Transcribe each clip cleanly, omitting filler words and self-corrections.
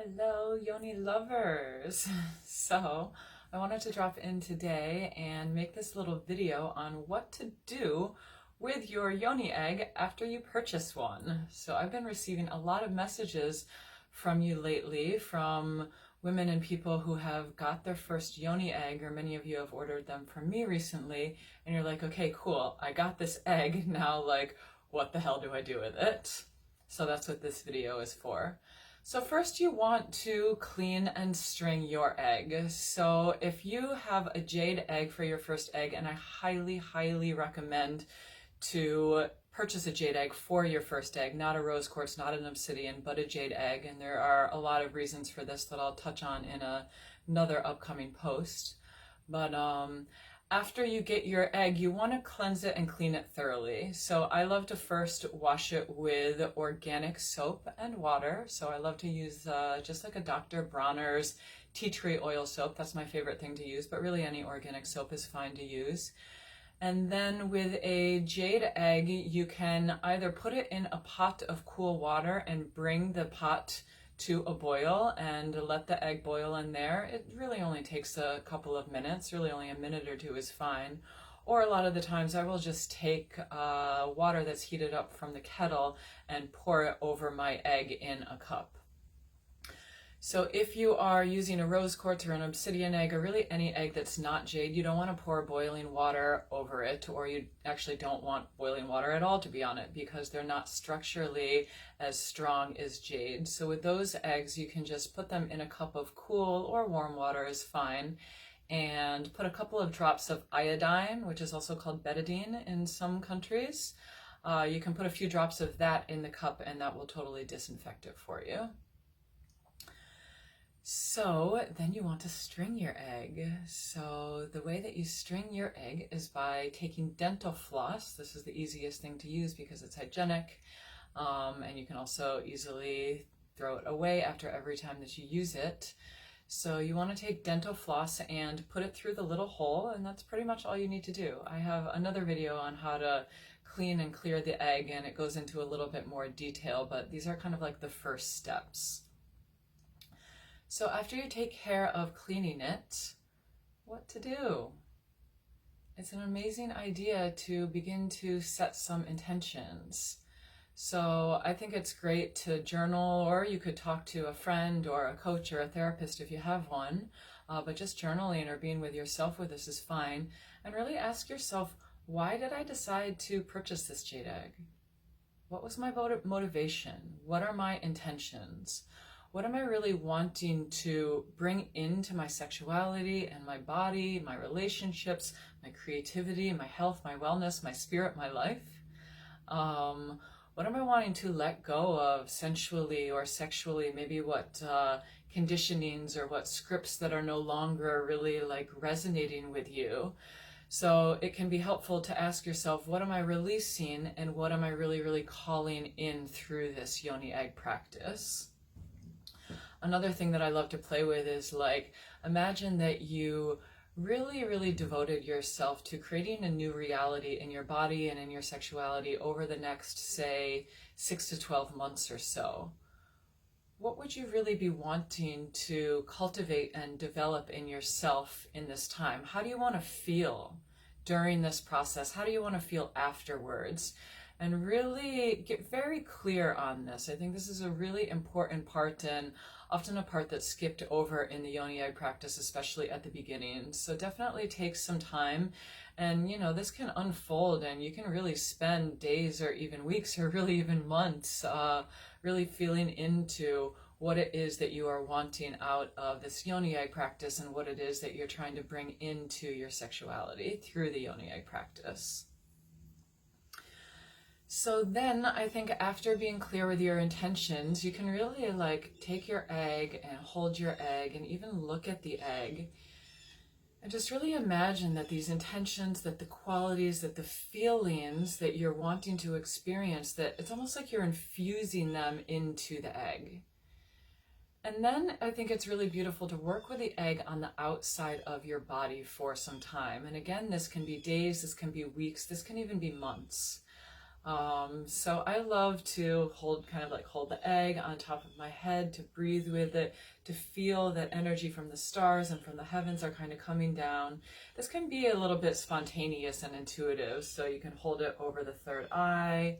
Hello, yoni lovers. So, I wanted to drop in today and make this little video on what to do with your yoni egg after you purchase one. So, I've been receiving a lot of messages from you lately from women and people who have got their first yoni egg, or many of you have ordered them from me recently, and you're like, okay, cool, I got this egg. Now, like, what the hell do I do with it? So, that's what this video is for. So first you want to clean and string your egg. So if you have a jade egg for your first egg, and I highly, highly recommend to purchase a jade egg for your first egg, not a rose quartz, not an obsidian, but a jade egg. And there are a lot of reasons for this that I'll touch on in another upcoming post. But after you get your egg, you want to cleanse it and clean it thoroughly. So I love to first wash it with organic soap and water. So I love to use just like a Dr. Bronner's tea tree oil soap. That's my favorite thing to use, but really any organic soap is fine to use. And then with a jade egg, you can either put it in a pot of cool water and bring the pot to a boil and let the egg boil in there. It really only takes a couple of minutes, really only a minute or two is fine. Or a lot of the times I will just take water that's heated up from the kettle and pour it over my egg in a cup. So if you are using a rose quartz or an obsidian egg, or really any egg that's not jade, you don't want to pour boiling water over it, or you actually don't want boiling water at all to be on it, because they're not structurally as strong as jade. So with those eggs, you can just put them in a cup of cool or warm water is fine, and put a couple of drops of iodine, which is also called betadine in some countries. You can put a few drops of that in the cup, and that will totally disinfect it for you. So then you want to string your egg. So the way that you string your egg is by taking dental floss. This is the easiest thing to use because it's hygienic, and you can also easily throw it away after every time that you use it. So you want to take dental floss and put it through the little hole, and that's pretty much all you need to do. I have another video on how to clean and clear the egg, and it goes into a little bit more detail, but these are kind of like the first steps. So after you take care of cleaning it, what to do? It's an amazing idea to begin to set some intentions. So I think it's great to journal, or you could talk to a friend or a coach or a therapist if you have one, but just journaling or being with yourself with this is fine. And really ask yourself, why did I decide to purchase this jade egg? What was my motivation? What are my intentions? What am I really wanting to bring into my sexuality and my body, my relationships, my creativity, my health, my wellness, my spirit, my life? What am I wanting to let go of sensually or sexually? Maybe what conditionings or what scripts that are no longer really like resonating with you. So it can be helpful to ask yourself, what am I releasing and what am I really, really calling in through this yoni egg practice? Another thing that I love to play with is like, imagine that you really, really devoted yourself to creating a new reality in your body and in your sexuality over the next, say, 6 to 12 months or so. What would you really be wanting to cultivate and develop in yourself in this time? How do you want to feel during this process? How do you want to feel afterwards? And really get very clear on this. I think this is a really important part, and often a part that's skipped over in the yoni egg practice, especially at the beginning. So definitely take some time, and this can unfold, and you can really spend days or even weeks or really even months really feeling into what it is that you are wanting out of this yoni egg practice and what it is that you're trying to bring into your sexuality through the yoni egg practice. So then I think after being clear with your intentions, you can really like take your egg and hold your egg and even look at the egg and just really imagine that these intentions, that the qualities, that the feelings that you're wanting to experience, that it's almost like you're infusing them into the egg. And then I think it's really beautiful to work with the egg on the outside of your body for some time. And again, this can be days, this can be weeks, this can even be months. So I love to hold the egg on top of my head, to breathe with it, to feel that energy from the stars and from the heavens are kind of coming down. This can be a little bit spontaneous and intuitive, so you can hold it over the third eye,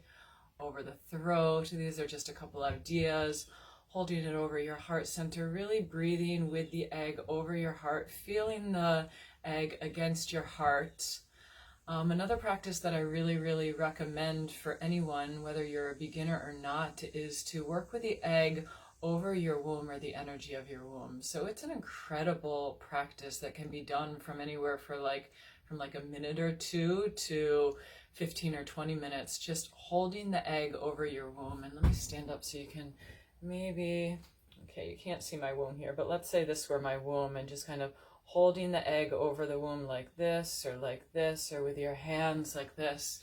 over the throat. These are just a couple ideas. Holding it over your heart center, really breathing with the egg over your heart, feeling the egg against your heart. Another practice that I really, really recommend for anyone, whether you're a beginner or not, is to work with the egg over your womb, or the energy of your womb. So it's an incredible practice that can be done from anywhere from a minute or two to 15 or 20 minutes, just holding the egg over your womb. And let me stand up so you can maybe, okay, you can't see my womb here, but let's say this were my womb, and just kind of holding the egg over the womb like this, or with your hands like this.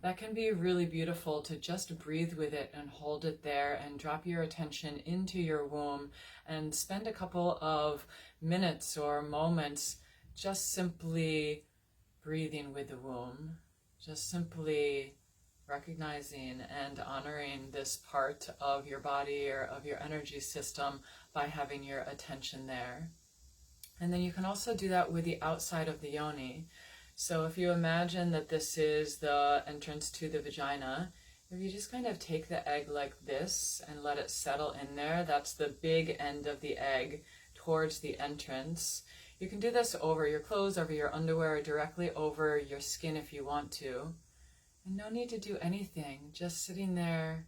That can be really beautiful, to just breathe with it and hold it there and drop your attention into your womb and spend a couple of minutes or moments just simply breathing with the womb, just simply recognizing and honoring this part of your body or of your energy system by having your attention there. And then you can also do that with the outside of the yoni. So if you imagine that this is the entrance to the vagina, if you just kind of take the egg like this and let it settle in there, that's the big end of the egg towards the entrance. You can do this over your clothes, over your underwear, or directly over your skin if you want to. And no need to do anything, just sitting there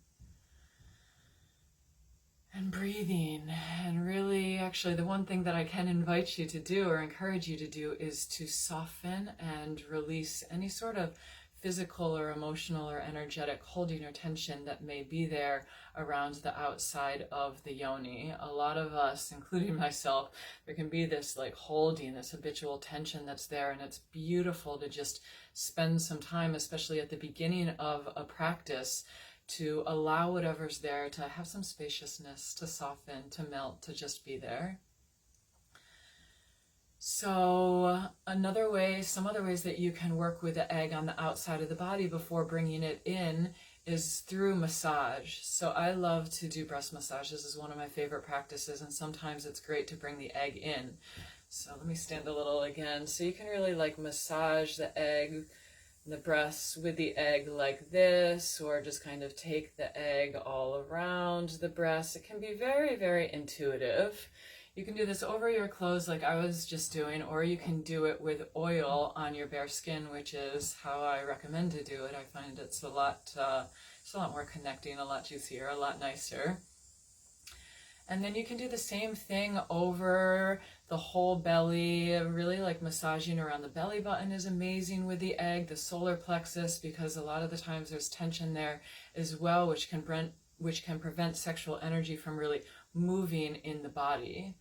and breathing. And really, actually, the one thing that I can invite you to do, or encourage you to do, is to soften and release any sort of physical or emotional or energetic holding or tension that may be there around the outside of the yoni. A lot of us, including myself, there can be this holding, this habitual tension that's there, and it's beautiful to just spend some time, especially at the beginning of a practice, to allow whatever's there to have some spaciousness, to soften, to melt, to just be there. So some other ways that you can work with the egg on the outside of the body before bringing it in is through massage. So I love to do breast massages as one of my favorite practices, and sometimes it's great to bring the egg in. So let me stand a little again. So you can really massage the egg, the breasts with the egg like this, or just kind of take the egg all around the breast. It can be very, very intuitive. You can do this over your clothes like I was just doing, or you can do it with oil on your bare skin, which is how I recommend to do it. I find it's a lot more connecting, a lot juicier, a lot nicer. And then you can do the same thing over the whole belly. Really massaging around the belly button is amazing with the egg, the solar plexus, because a lot of the times there's tension there as well, which can prevent sexual energy from really moving in the body.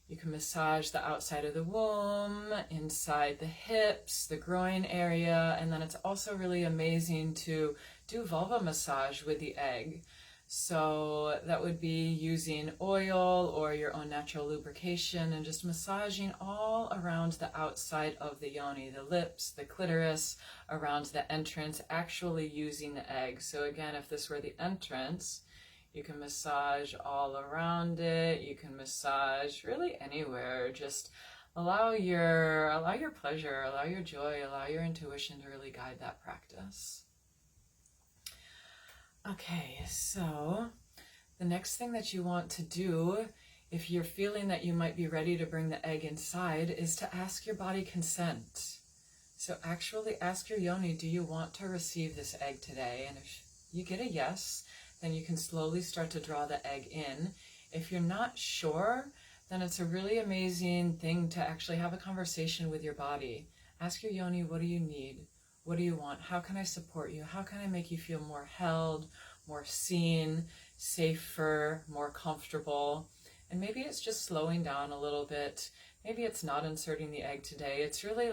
You can massage the outside of the womb, inside the hips, the groin area, and then it's also really amazing to do vulva massage with the egg. So that would be using oil or your own natural lubrication and just massaging all around the outside of the yoni, the lips, the clitoris, around the entrance, actually using the egg. So again, if this were the entrance, you can massage all around it. You can massage really anywhere. Just allow your pleasure, allow your joy, allow your intuition to really guide that practice. Okay, so the next thing that you want to do, if you're feeling that you might be ready to bring the egg inside, is to ask your body consent. So actually ask your yoni, do you want to receive this egg today? And if you get a yes, then you can slowly start to draw the egg in. If you're not sure, then it's a really amazing thing to actually have a conversation with your body. Ask your yoni, what do you need? What do you want? How can I support you? How can I make you feel more held, more seen, safer, more comfortable? And maybe it's just slowing down a little bit. Maybe it's not inserting the egg today. It's really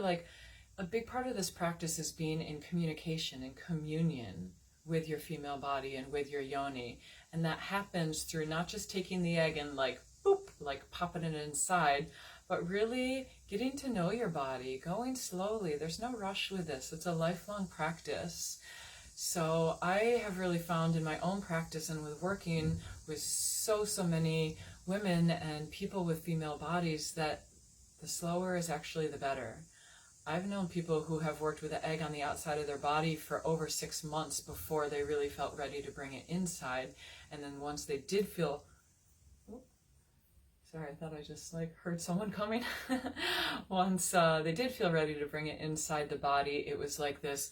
a big part of this practice is being in communication and communion with your female body and with your yoni. And that happens through not just taking the egg and boop, popping it inside, but really getting to know your body, going slowly. There's no rush with this. It's a lifelong practice. So I have really found in my own practice and with working with so many women and people with female bodies that the slower is actually the better. I've known people who have worked with an egg on the outside of their body for over 6 months before they really felt ready to bring it inside. And then once they did feel, sorry, I thought I just heard someone coming. Once they did feel ready to bring it inside the body, it was like this,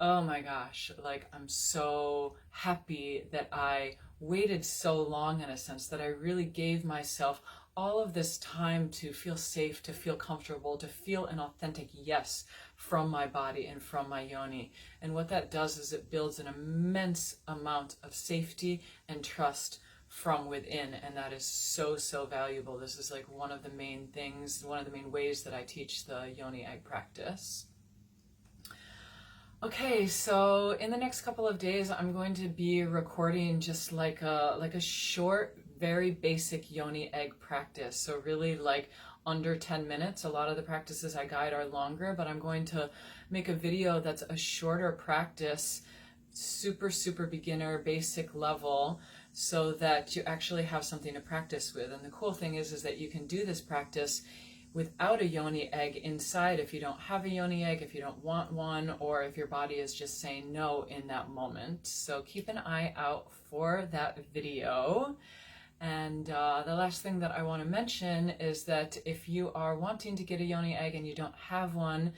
oh my gosh, I'm so happy that I waited so long, in a sense, that I really gave myself all of this time to feel safe, to feel comfortable, to feel an authentic yes from my body and from my yoni. And what that does is it builds an immense amount of safety and trust from within, and that is so valuable. This is one of the main things, one of the main ways that I teach the yoni egg practice. Okay, so in the next couple of days, I'm going to be recording just like a short, very basic yoni egg practice. So really under 10 minutes. A lot of the practices I guide are longer, but I'm going to make a video that's a shorter practice, super beginner, basic level, so that you actually have something to practice with. And the cool thing is that you can do this practice without a yoni egg inside if you don't have a yoni egg, if you don't want one, or if your body is just saying no in that moment. So keep an eye out for that video. And the last thing that I want to mention is that if you are wanting to get a yoni egg and you don't have one,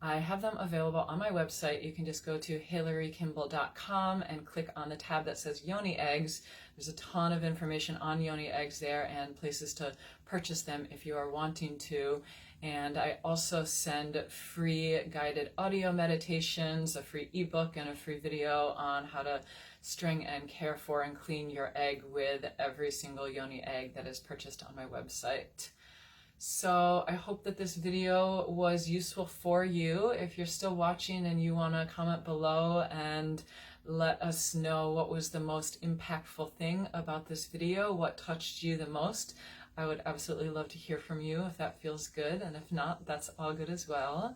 I have them available on my website. You can just go to HillaryKimball.com and click on the tab that says Yoni Eggs. There's a ton of information on yoni eggs there and places to purchase them if you are wanting to. And I also send free guided audio meditations, a free ebook, and a free video on how to string and care for and clean your egg with every single yoni egg that is purchased on my website. So I hope that this video was useful for you. If you're still watching and you want to comment below and let us know what was the most impactful thing about this video, what touched you the most, I would absolutely love to hear from you if that feels good, and if not, that's all good as well.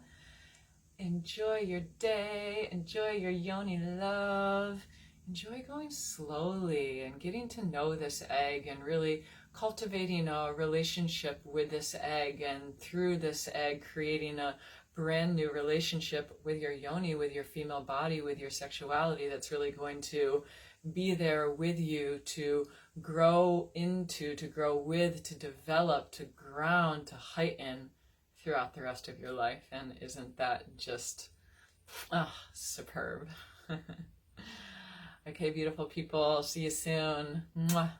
Enjoy your day, enjoy your yoni love, enjoy going slowly and getting to know this egg and really cultivating a relationship with this egg, and through this egg creating a brand new relationship with your yoni, with your female body, with your sexuality that's really going to be there with you to grow into, to grow with, to develop, to ground, to heighten throughout the rest of your life. And isn't that just superb? Okay, beautiful people, see you soon. Mwah.